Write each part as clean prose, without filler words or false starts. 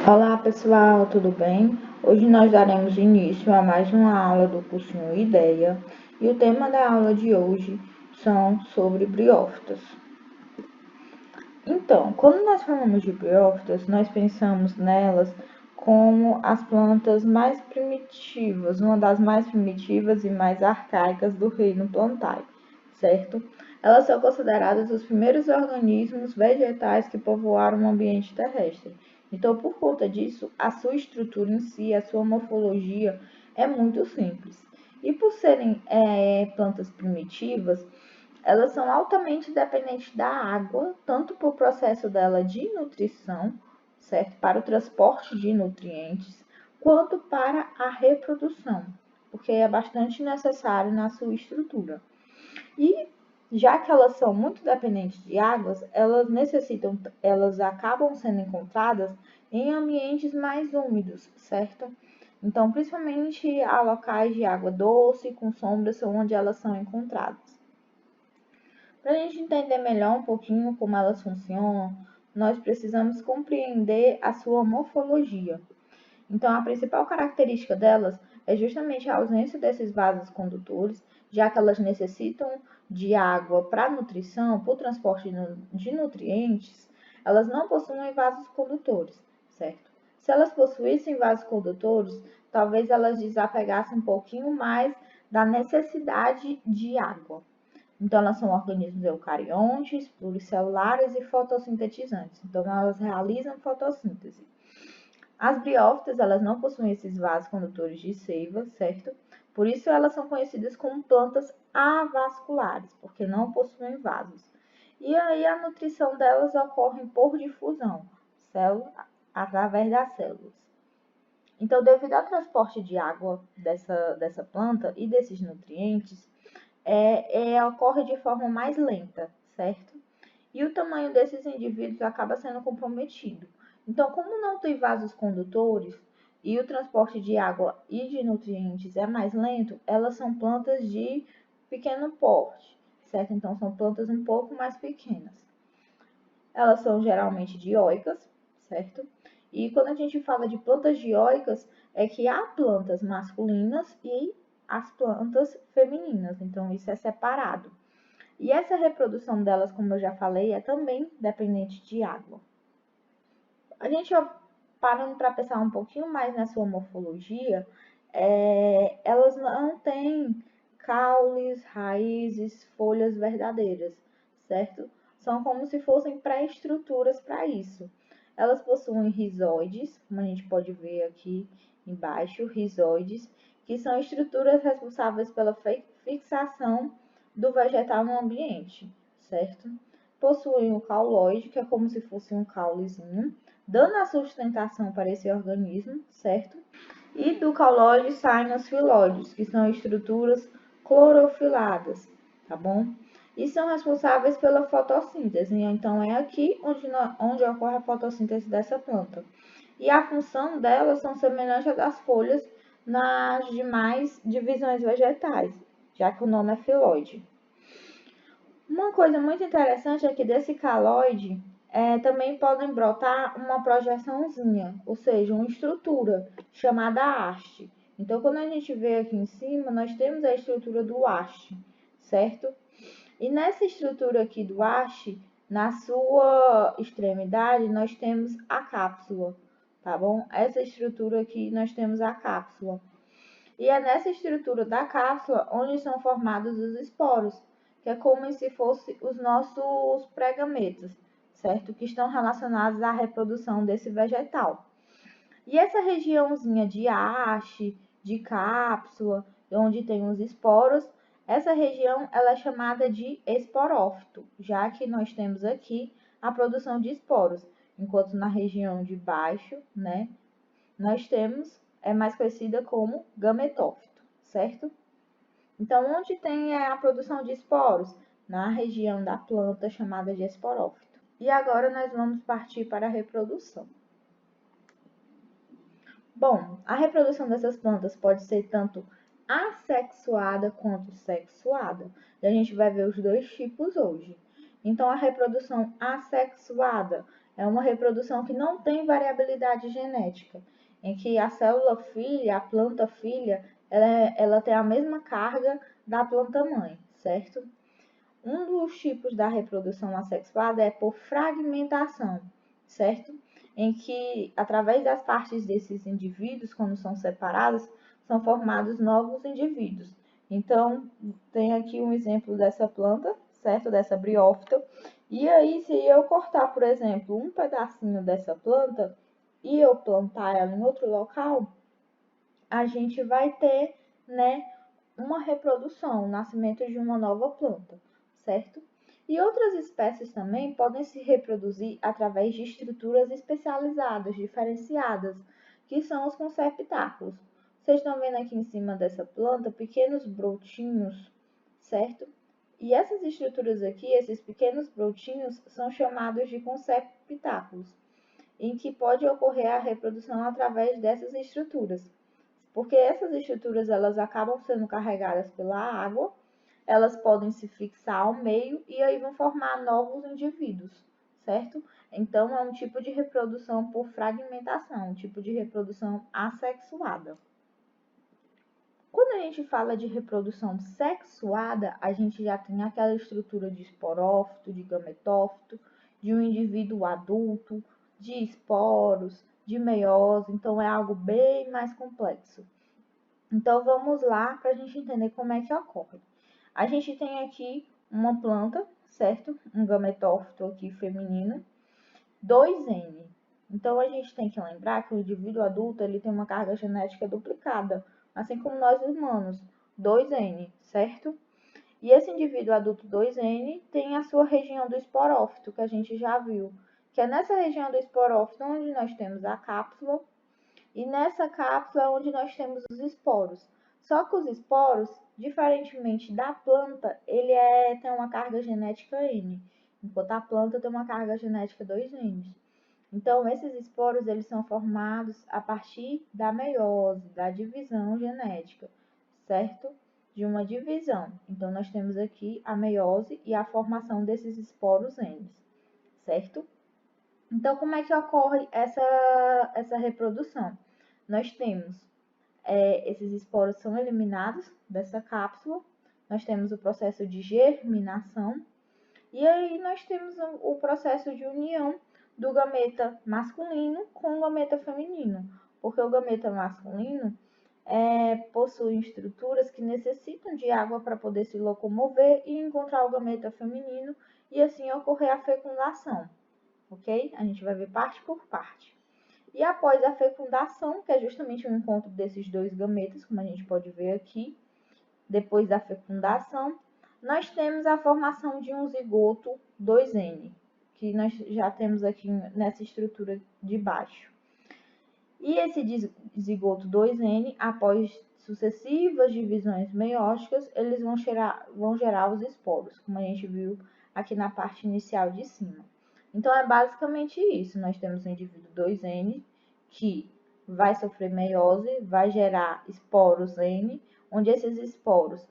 Olá pessoal, tudo bem? Hoje nós daremos início a mais uma aula do cursinho Ideia e o tema da aula de hoje são sobre briófitas. Então, quando nós falamos de briófitas, nós pensamos nelas como as plantas mais primitivas, uma das mais primitivas e mais arcaicas do reino plantae, certo? Elas são consideradas os primeiros organismos vegetais que povoaram o ambiente terrestre. Então, por conta disso, a sua estrutura em si, a sua morfologia é muito simples. E por serem plantas primitivas, elas são altamente dependentes da água, tanto para o processo dela de nutrição, certo? Para o transporte de nutrientes, quanto para a reprodução, porque é bastante necessário na sua estrutura. E já que elas são muito dependentes de águas, elas acabam sendo encontradas em ambientes mais úmidos, certo? Então, principalmente a locais de água doce, com sombra, são onde elas são encontradas. Para a gente entender melhor um pouquinho como elas funcionam, nós precisamos compreender a sua morfologia. Então, a principal característica delas é justamente a ausência desses vasos condutores, já que elas necessitam de água para nutrição, para o transporte de nutrientes, elas não possuem vasos condutores, certo? Se elas possuíssem vasos condutores, talvez elas desapegassem um pouquinho mais da necessidade de água. Então, elas são organismos eucariontes, pluricelulares e fotossintetizantes. Então, elas realizam fotossíntese. As briófitas, elas não possuem esses vasos condutores de seiva, certo? Por isso, elas são conhecidas como plantas avasculares, porque não possuem vasos. E aí, a nutrição delas ocorre por difusão, através das células. Então, devido ao transporte de água dessa planta e desses nutrientes, ocorre de forma mais lenta, certo? E o tamanho desses indivíduos acaba sendo comprometido. Então, como não tem vasos condutores e o transporte de água e de nutrientes é mais lento, elas são plantas de pequeno porte, certo? Então, são plantas um pouco mais pequenas. Elas são geralmente dioicas, certo? E quando a gente fala de plantas dioicas, é que há plantas masculinas e as plantas femininas, então isso é separado. E essa reprodução delas, como eu já falei, é também dependente de água. A gente parando para pensar um pouquinho mais na sua morfologia, elas não têm caules, raízes, folhas verdadeiras, certo? São como se fossem pré-estruturas para isso. Elas possuem rizóides, como a gente pode ver aqui embaixo, rizóides, que são estruturas responsáveis pela fixação do vegetal no ambiente, certo? Possuem o cauloide, que é como se fosse um caulezinho, dando a sustentação para esse organismo, certo? E do cauloide saem os filóides, que são estruturas clorofiladas, tá bom? E são responsáveis pela fotossíntese, então é aqui onde ocorre a fotossíntese dessa planta. E a função delas são semelhantes à das folhas nas demais divisões vegetais, já que o nome é filóide. Uma coisa muito interessante é que desse caloide também podem brotar uma projeçãozinha, ou seja, uma estrutura chamada haste. Então, quando a gente vê aqui em cima, nós temos a estrutura do haste, certo? E nessa estrutura aqui do haste, na sua extremidade, nós temos a cápsula, tá bom? Essa estrutura aqui, nós temos a cápsula. E é nessa estrutura da cápsula onde são formados os esporos, que é como se fossem os nossos pré-gametas, certo? Que estão relacionados à reprodução desse vegetal. E essa regiãozinha de haste, de cápsula, onde tem os esporos, essa região ela é chamada de esporófito, já que nós temos aqui a produção de esporos, enquanto na região de baixo, né, nós temos, é mais conhecida como gametófito, certo? Então, onde tem a produção de esporos? Na região da planta chamada de esporófito. E agora nós vamos partir para a reprodução. Bom, a reprodução dessas plantas pode ser tanto assexuada quanto sexuada. E a gente vai ver os dois tipos hoje. Então, a reprodução assexuada É uma reprodução que não tem variabilidade genética, em que a célula filha, a planta filha, ela tem a mesma carga da planta mãe, certo? Um dos tipos da reprodução assexuada é por fragmentação, certo? Em que, através das partes desses indivíduos, quando são separados, são formados novos indivíduos. Então, tem aqui um exemplo dessa planta, certo? Dessa briófita. E aí, se eu cortar, por exemplo, um pedacinho dessa planta e eu plantar ela em outro local, a gente vai ter, né, uma reprodução, o nascimento de uma nova planta, certo? E outras espécies também podem se reproduzir através de estruturas especializadas, diferenciadas, que são os conceptáculos. Vocês estão vendo aqui em cima dessa planta pequenos brotinhos, certo? E essas estruturas aqui, esses pequenos brotinhos, são chamados de conceptáculos, em que pode ocorrer a reprodução através dessas estruturas. Porque essas estruturas elas acabam sendo carregadas pela água, elas podem se fixar ao meio e aí vão formar novos indivíduos, certo? Então é um tipo de reprodução por fragmentação, um tipo de reprodução assexuada. Quando a gente fala de reprodução sexuada, a gente já tem aquela estrutura de esporófito, de gametófito, de um indivíduo adulto, de esporos, de meiose, então é algo bem mais complexo. Então vamos lá para a gente entender como é que ocorre. A gente tem aqui uma planta, certo? Um gametófito aqui feminino, 2N. Então a gente tem que lembrar que o indivíduo adulto ele tem uma carga genética duplicada, assim como nós humanos, 2N, certo? E esse indivíduo adulto 2N tem a sua região do esporófito, que a gente já viu, que é nessa região do esporófito onde nós temos a cápsula, e nessa cápsula é onde nós temos os esporos. Só que os esporos, diferentemente da planta, tem uma carga genética N, enquanto a planta tem uma carga genética 2N. Então, esses esporos eles são formados a partir da meiose, da divisão genética, certo? De uma divisão. Então, nós temos aqui a meiose e a formação desses esporos N, certo? Então, como é que ocorre essa reprodução? Nós temos esses esporos são eliminados dessa cápsula, nós temos o processo de germinação, e aí nós temos o processo de união do gameta masculino com o gameta feminino, porque o gameta masculino possui estruturas que necessitam de água para poder se locomover e encontrar o gameta feminino e assim ocorrer a fecundação, ok? A gente vai ver parte por parte. E após a fecundação, que é justamente o encontro desses dois gametas, como a gente pode ver aqui, depois da fecundação, nós temos a formação de um zigoto 2N, que nós já temos aqui nessa estrutura de baixo. E esse zigoto 2N, após sucessivas divisões meióticas, eles vão gerar os esporos, como a gente viu aqui na parte inicial de cima. Então, é basicamente isso. Nós temos o indivíduo 2N, que vai sofrer meiose, vai gerar esporos N, onde esses esporos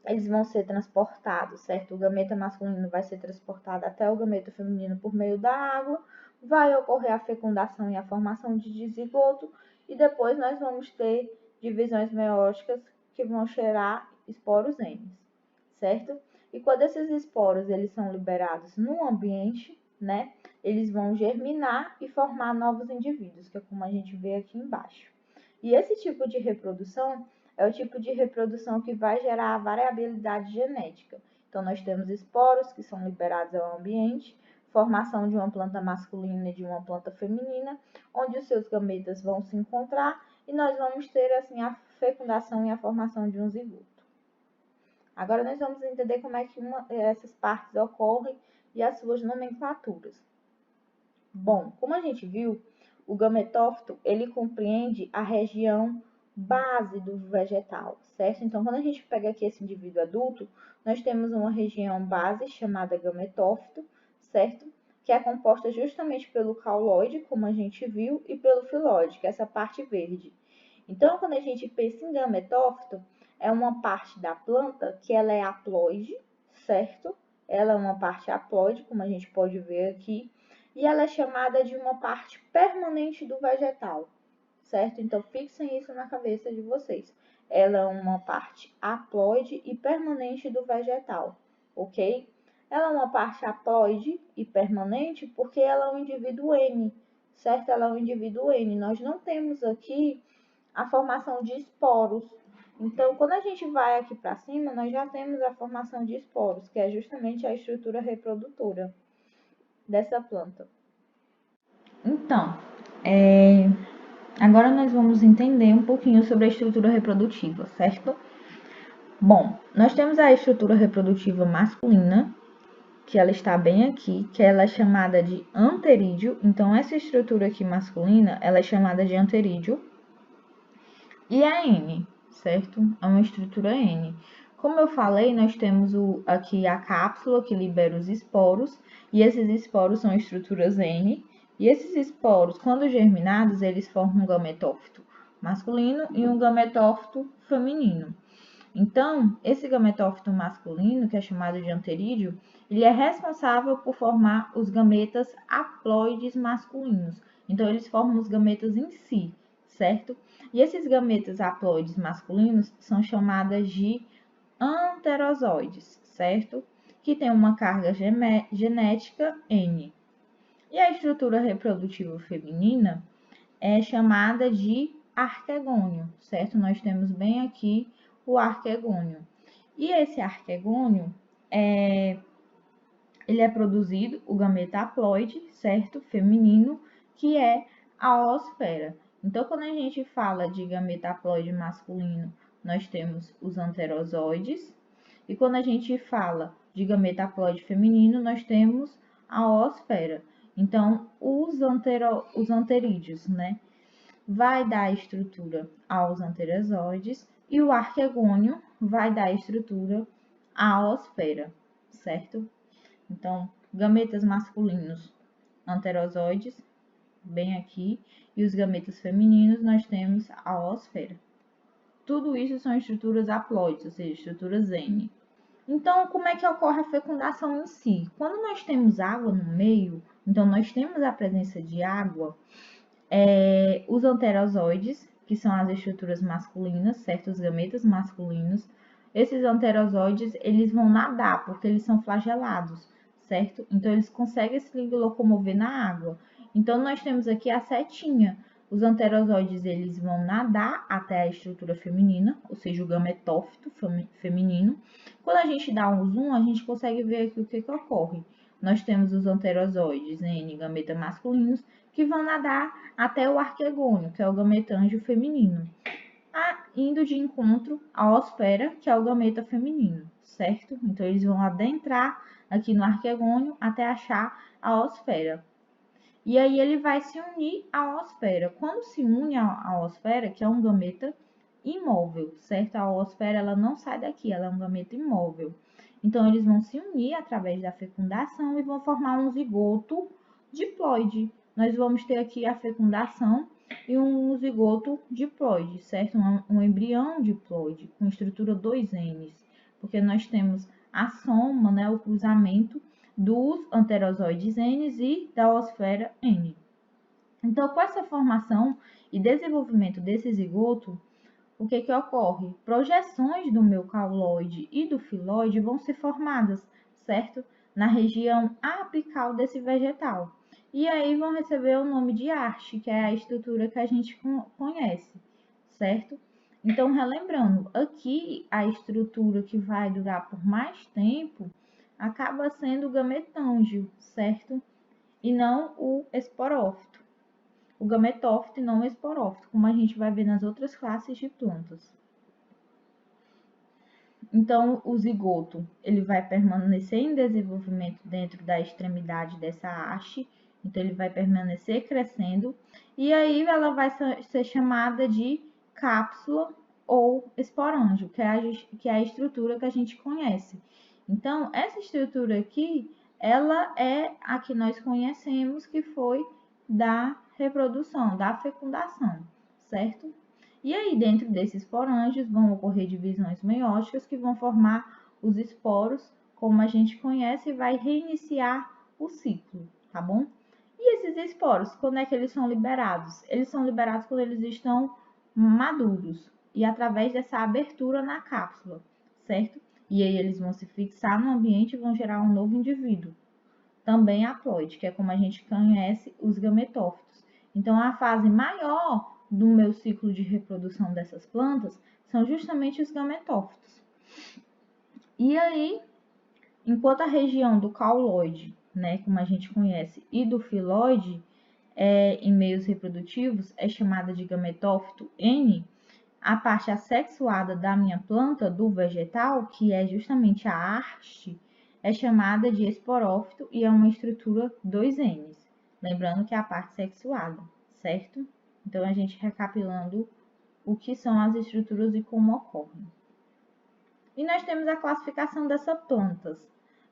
eles vão ser transportados, certo? O gameta masculino vai ser transportado até o gameta feminino por meio da água, vai ocorrer a fecundação e a formação de zigoto, e depois nós vamos ter divisões meióticas que vão gerar esporos N, certo? E quando esses esporos eles são liberados no ambiente, né, eles vão germinar e formar novos indivíduos, que é como a gente vê aqui embaixo. E esse tipo de reprodução é o tipo de reprodução que vai gerar a variabilidade genética. Então, nós temos esporos que são liberados ao ambiente, formação de uma planta masculina e de uma planta feminina, onde os seus gametas vão se encontrar e nós vamos ter assim a fecundação e a formação de um zigoto. Agora nós vamos entender como é que essas partes ocorrem e as suas nomenclaturas. Bom, como a gente viu, o gametófito, ele compreende a região base do vegetal, certo? Então, quando a gente pega aqui esse indivíduo adulto, nós temos uma região base chamada gametófito, certo? Que é composta justamente pelo cauloide, como a gente viu, e pelo filóide, que é essa parte verde. Então, quando a gente pensa em gametófito, é uma parte da planta que ela é haploide, certo? ela é uma parte haploide, como a gente pode ver aqui, e ela é chamada de uma parte permanente do vegetal, certo? Então, fixem isso na cabeça de vocês. Ela é uma parte haploide e permanente do vegetal, ok? Ela é uma parte haploide e permanente porque ela é um indivíduo N, certo? Ela é um indivíduo N. Nós não temos aqui a formação de esporos. Então, quando a gente vai aqui para cima, nós já temos a formação de esporos, que é justamente a estrutura reprodutora dessa planta. Então, agora nós vamos entender um pouquinho sobre a estrutura reprodutiva, certo? Bom, nós temos a estrutura reprodutiva masculina, que ela está bem aqui, que ela é chamada de anterídeo. Então, essa estrutura aqui masculina, ela é chamada de anterídeo. E a N, certo? É uma estrutura N. Como eu falei, nós temos aqui a cápsula que libera os esporos, e esses esporos são estruturas N. E esses esporos, quando germinados, eles formam um gametófito masculino e um gametófito feminino. Então, esse gametófito masculino, que é chamado de anterídeo, ele é responsável por formar os gametas haploides masculinos. Então, eles formam os gametas em si, certo? E esses gametas haploides masculinos são chamadas de anterozoides, certo? Que tem uma carga genética N. E a estrutura reprodutiva feminina é chamada de arquegônio, certo? Nós temos bem aqui o arquegônio. E esse arquegônio, ele é produzido, o gameta haploide, certo? Feminino, que é a oosfera. Então, quando a gente fala de gameta haploide masculino, nós temos os anterozoides. E quando a gente fala de gameta haploide feminino, nós temos a oosfera. Então, os anterídeos, né? Vai dar estrutura aos anterozoides e o arquegônio vai dar estrutura à oosfera, certo? Então, gametas masculinos, anterozoides, bem aqui, e os gametas femininos nós temos a oosfera. Tudo isso são estruturas haploides, ou seja, estruturas N. Então, como é que ocorre a fecundação em si? Quando nós temos água no meio, então nós temos a presença de água, os anterozoides, que são as estruturas masculinas, certo? Os gametas masculinos. Esses anterozoides, eles vão nadar, porque eles são flagelados, certo? Então, eles conseguem se locomover na água. Então, nós temos aqui a setinha. Os anterozoides, eles vão nadar até a estrutura feminina, ou seja, o gametófito feminino. Quando a gente dá um zoom, a gente consegue ver aqui o que ocorre. Nós temos os anterozoides, N, gameta masculinos, que vão nadar até o arquegônio, que é o gametângio feminino, indo de encontro à oosfera, que é o gameta feminino, certo? Então, eles vão adentrar aqui no arquegônio até achar a oosfera. E aí, ele vai se unir à oosfera. Quando se une à oosfera, que é um gameta imóvel, certo? A oosfera, ela não sai daqui, ela é um gameta imóvel. Então, eles vão se unir através da fecundação e vão formar um zigoto diploide. Nós vamos ter aqui a fecundação e um zigoto diploide, certo? Um embrião diploide com estrutura 2N, porque nós temos a soma, né, o cruzamento dos anterozoides N e da oosfera N. Então, com essa formação e desenvolvimento desse zigoto, o que ocorre? Projeções do meu cauloide e do filóide vão ser formadas, certo? Na região apical desse vegetal. E aí vão receber o nome de haste, que é a estrutura que a gente conhece, certo? Então, relembrando, aqui a estrutura que vai durar por mais tempo acaba sendo o gametângio, certo? E não o esporófito. O gametófito e não o esporófito, como a gente vai ver nas outras classes de plantas. Então, o zigoto, ele vai permanecer em desenvolvimento dentro da extremidade dessa haste, então ele vai permanecer crescendo, e aí ela vai ser chamada de cápsula ou esporângio, que é a estrutura que a gente conhece. Então, essa estrutura aqui, ela é a que nós conhecemos, que foi da reprodução, da fecundação, certo? E aí, dentro desses esporângios, vão ocorrer divisões meióticas que vão formar os esporos como a gente conhece, e vai reiniciar o ciclo, tá bom? E esses esporos, quando é que eles são liberados? Eles são liberados quando eles estão maduros e através dessa abertura na cápsula, certo? E aí eles vão se fixar no ambiente e vão gerar um novo indivíduo. Também haploide, que é como a gente conhece os gametófitos. Então, a fase maior do meu ciclo de reprodução dessas plantas são justamente os gametófitos. E aí, enquanto a região do cauloide, né, como a gente conhece, e do filóide, em meios reprodutivos, é chamada de gametófito N, a parte assexuada da minha planta, do vegetal, que é justamente a haste, é chamada de esporófito e é uma estrutura 2N. Lembrando que é a parte sexuada, certo? Então, a gente recapitulando o que são as estruturas e como ocorrem. E nós temos a classificação dessas plantas.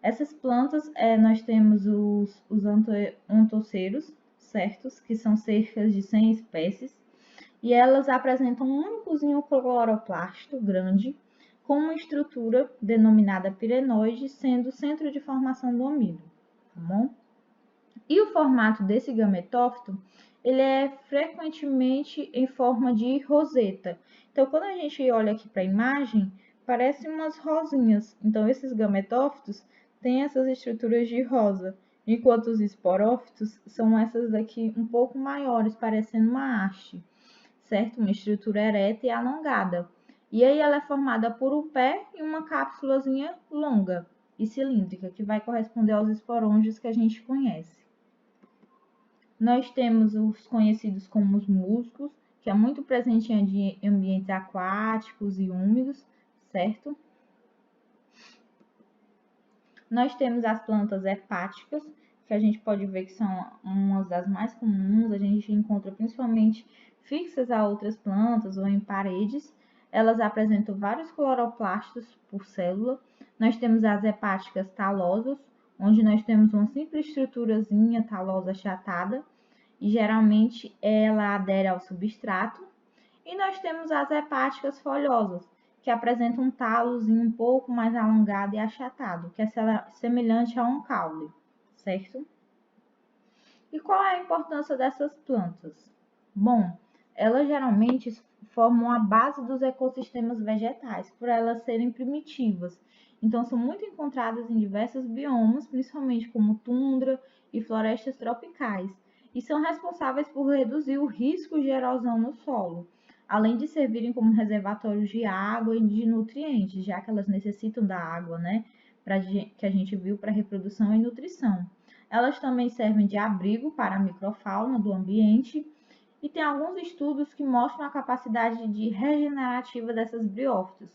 Essas plantas, nós temos os ontoceiros, certos? Que são cerca de 100 espécies. E elas apresentam um únicozinho cloroplasto grande, com uma estrutura denominada pirenoide, sendo o centro de formação do amido, tá bom? E o formato desse gametófito, ele é frequentemente em forma de roseta. Então, quando a gente olha aqui para a imagem, parecem umas rosinhas. Então, esses gametófitos têm essas estruturas de rosa, enquanto os esporófitos são essas daqui um pouco maiores, parecendo uma haste, certo? Uma estrutura ereta e alongada. E aí ela é formada por um pé e uma cápsulazinha longa e cilíndrica, que vai corresponder aos esporôngios que a gente conhece. Nós temos os conhecidos como os musgos, que é muito presente em ambientes aquáticos e úmidos, certo? Nós temos as plantas hepáticas, que a gente pode ver que são umas das mais comuns, a gente encontra principalmente fixas a outras plantas ou em paredes. Elas apresentam vários cloroplastos por célula. Nós temos as hepáticas talosas, onde nós temos uma simples estruturazinha talosa achatada, e geralmente ela adere ao substrato. E nós temos as hepáticas folhosas, que apresentam um talozinho um pouco mais alongado e achatado, que é semelhante a um caule, certo? E qual é a importância dessas plantas? Bom, elas geralmente formam a base dos ecossistemas vegetais, por elas serem primitivas. Então, são muito encontradas em diversos biomas, principalmente como tundra e florestas tropicais, e são responsáveis por reduzir o risco de erosão no solo, além de servirem como reservatórios de água e de nutrientes, já que elas necessitam da água, né? Que a gente viu para reprodução e nutrição. Elas também servem de abrigo para a microfauna do ambiente e tem alguns estudos que mostram a capacidade de regenerativa dessas briófitas,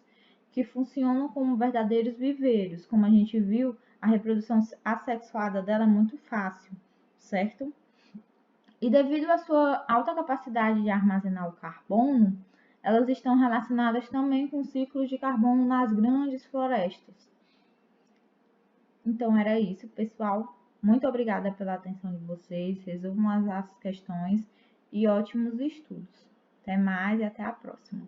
que funcionam como verdadeiros viveiros. Como a gente viu, a reprodução assexuada dela é muito fácil, certo? E devido à sua alta capacidade de armazenar o carbono, elas estão relacionadas também com ciclos de carbono nas grandes florestas. Então era isso, pessoal. Muito obrigada pela atenção de vocês. Resolvam as questões e ótimos estudos. Até mais e até a próxima.